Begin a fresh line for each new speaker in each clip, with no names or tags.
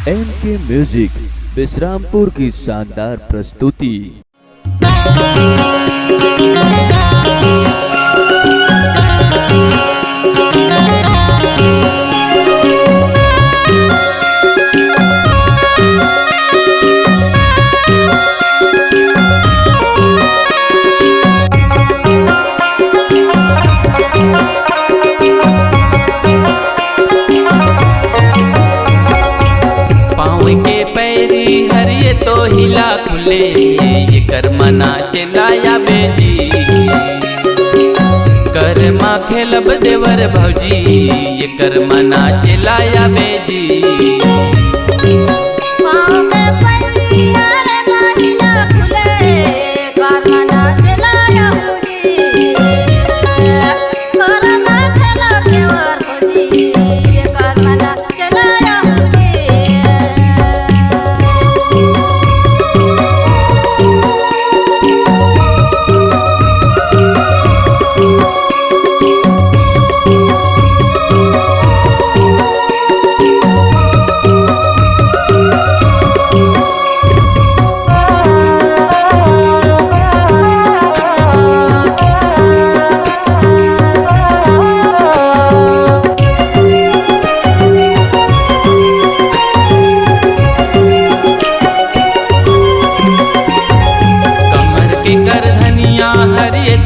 MK music Vishrampur की शानदार प्रस्तुति।
तो हिला खुले ये कर्मना चलाया बेजी कर्मा खेलब देवर भौजी ये कर्मना चलाया बेजी।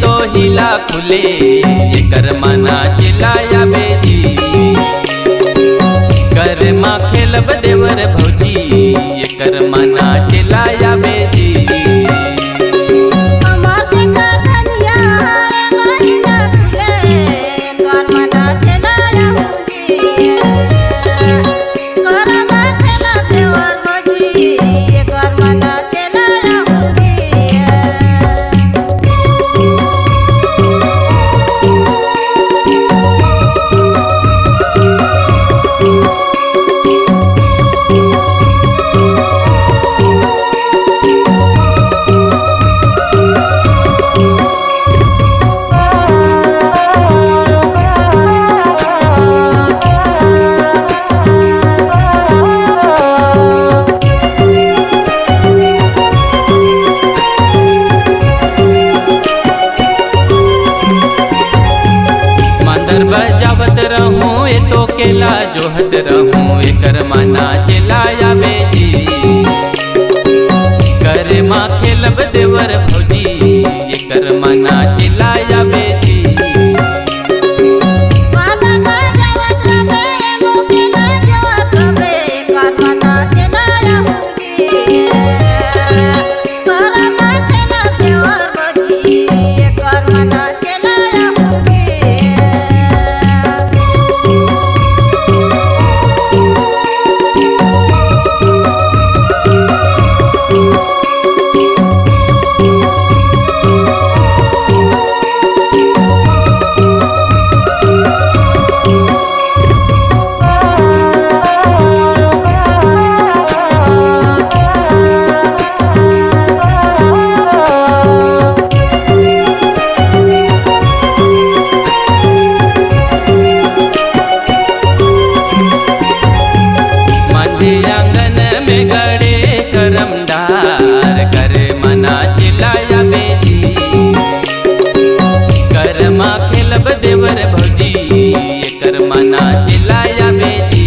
तो हिला खुले ये कर्मना चलाया बेजी कर्मा खेलब देवर भौजी ये कर्मना चलाया बेजी। बजावत रहूं ये तो केला जोहत रहूं ये कर्मना चलाया बेजी कर्मा खेलब देवर भौजी ये कर्मना चलाया बेजी। आंगन में गड़े करमदार कर्मना चलाया बेजी कर्मा खेलब देवर भौजी ये कर्मना चलाया बेजी।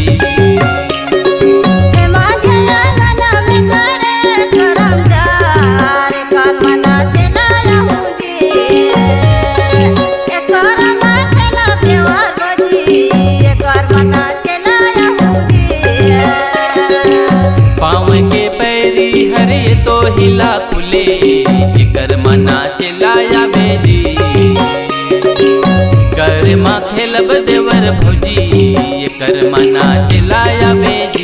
पाँव के पैरी हरे तो हिला खुले ये कर्मना चलाया बेजी कर्मा खेलब देवर भौजी ये कर्मना चलाया बेजी।